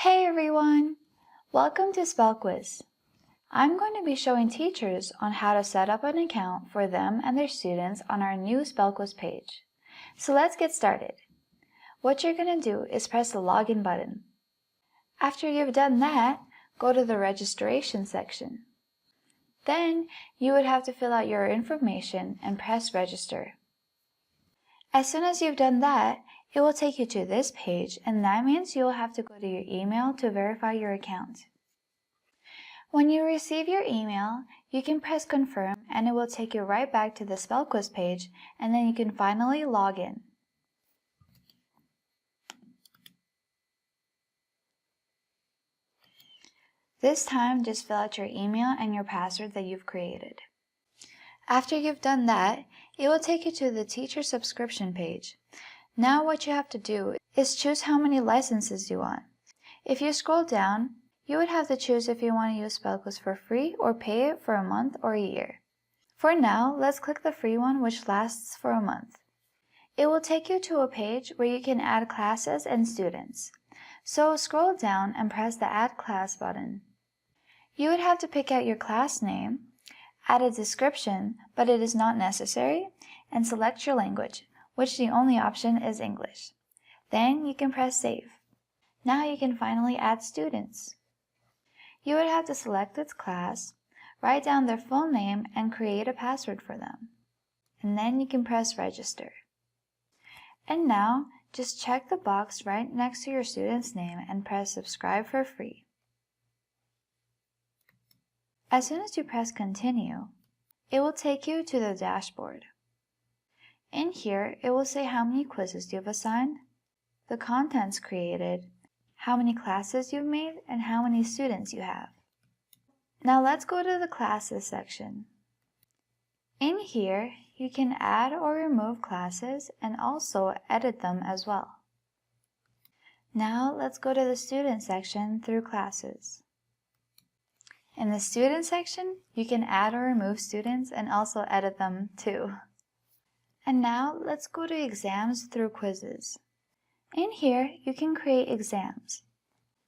Hey everyone! Welcome to SpellQuiz. I'm going to be showing teachers on how to set up an account for them and their students on our new SpellQuiz page. So let's get started. What you're going to do is press the login button. After you've done that, go to the registration section. Then you would have to fill out your information and press register. As soon as you've done that, it will take you to this page, and that means you will have to go to your email to verify your account. When you receive your email, you can press confirm and it will take you right back to the SpellQuiz page, and then you can finally log in. This time, just fill out your email and your password that you've created. After you've done that, it will take you to the teacher subscription page. Now what you have to do is choose how many licenses you want. If you scroll down, you would have to choose if you want to use SpellQuiz for free or pay it for a month or a year. For now, let's click the free one, which lasts for a month. It will take you to a page where you can add classes and students. So scroll down and press the Add Class button. You would have to pick out your class name, add a description, but it is not necessary, and select your language, which the only option is English. Then you can press Save. Now you can finally add students. You would have to select its class, write down their full name, and create a password for them. And then you can press Register. And now, just check the box right next to your student's name and press Subscribe for free. As soon as you press Continue, it will take you to the dashboard. In here, it will say how many quizzes you've assigned, the contents created, how many classes you've made, and how many students you have. Now let's go to the Classes section. In here, you can add or remove classes and also edit them as well. Now let's go to the Student section through Classes. In the Student section, you can add or remove students and also edit them too. And now let's go to Exams through Quizzes. In here, you can create exams.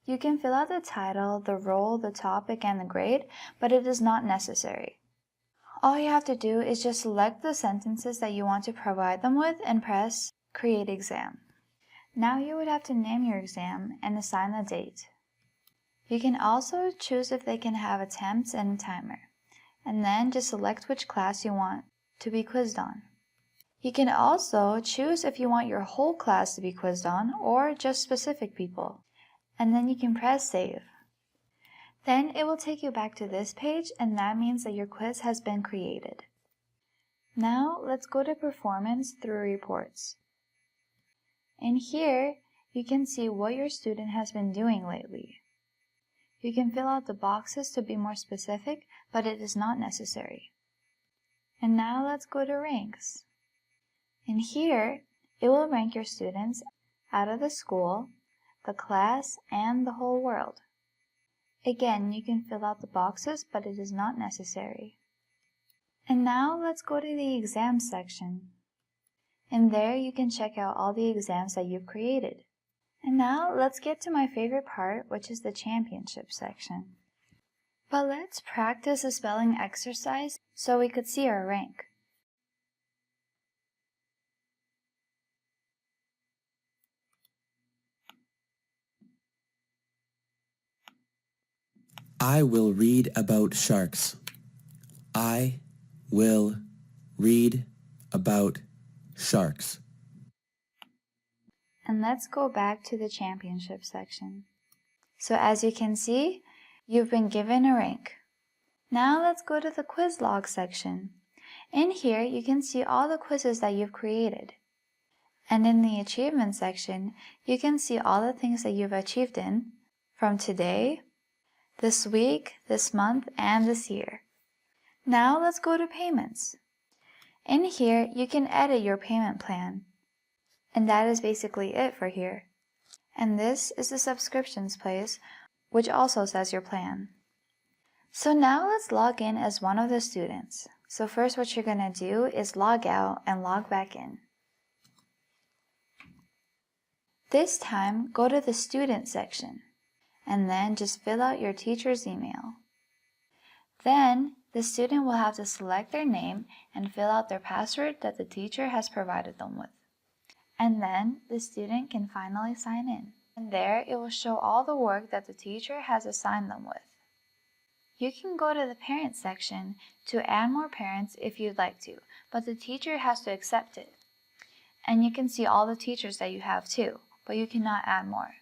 You can fill out the title, the role, the topic, and the grade, but it is not necessary. All you have to do is just select the sentences that you want to provide them with and press Create Exam. Now you would have to name your exam and assign the date. You can also choose if they can have attempts and a timer, and then just select which class you want to be quizzed on. You can also choose if you want your whole class to be quizzed on or just specific people, and then you can press Save. Then it will take you back to this page, and that means that your quiz has been created. Now let's go to Performance through Reports. In here, you can see what your student has been doing lately. You can fill out the boxes to be more specific, but it is not necessary. And now let's go to Ranks. In here, it will rank your students out of the school, the class, and the whole world. Again, you can fill out the boxes, but it is not necessary. And now let's go to the Exams section. In there, you can check out all the exams that you've created. And now let's get to my favorite part, which is the Championship section. But let's practice a spelling exercise so we could see our rank. I will read about sharks. I will read about sharks. And let's go back to the Championship section. So as you can see, you've been given a rank. Now let's go to the Quiz Log section. In here, you can see all the quizzes that you've created. And in the Achievement section, you can see all the things that you've achieved in from today, this week, this month, and this year. Now let's go to Payments. In here, you can edit your payment plan. And that is basically it for here. And this is the Subscriptions place, which also says your plan. So now let's log in as one of the students. So first what you're going to do is log out and log back in. This time, go to the Student section. and then just fill out your teacher's email. Then, the student will have to select their name and fill out their password that the teacher has provided them with. And then, the student can finally sign in. And there, it will show all the work that the teacher has assigned them with. You can go to the Parents section to add more parents if you'd like to, but the teacher has to accept it. And you can see all the teachers that you have too, but you cannot add more.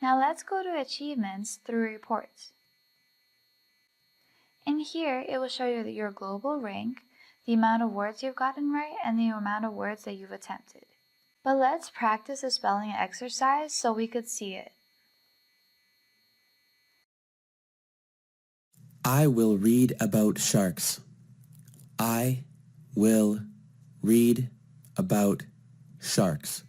Now let's go to Achievements through Reports. In here, it will show you your global rank, the amount of words you've gotten right, and the amount of words that you've attempted. But let's practice a spelling exercise so we could see it. I will read about sharks. I will read about sharks.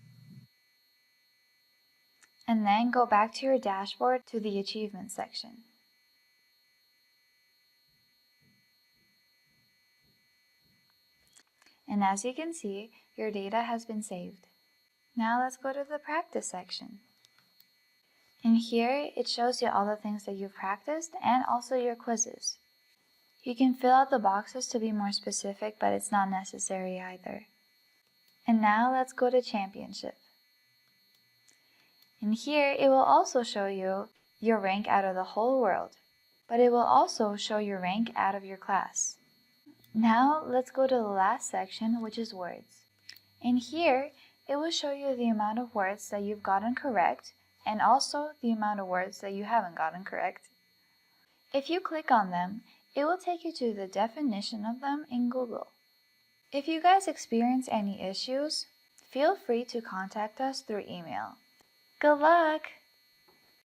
And then go back to your dashboard to the Achievements section. And as you can see, your data has been saved. Now let's go to the Practice section. In here, it shows you all the things that you've practiced and also your quizzes. You can fill out the boxes to be more specific, but it's not necessary either. And now let's go to Championship. In here, it will also show you your rank out of the whole world, but it will also show your rank out of your class. Now let's go to the last section, which is words. In here, it will show you the amount of words that you've gotten correct and also the amount of words that you haven't gotten correct. If you click on them, it will take you to the definition of them in Google. If you guys experience any issues, feel free to contact us through email. Good luck!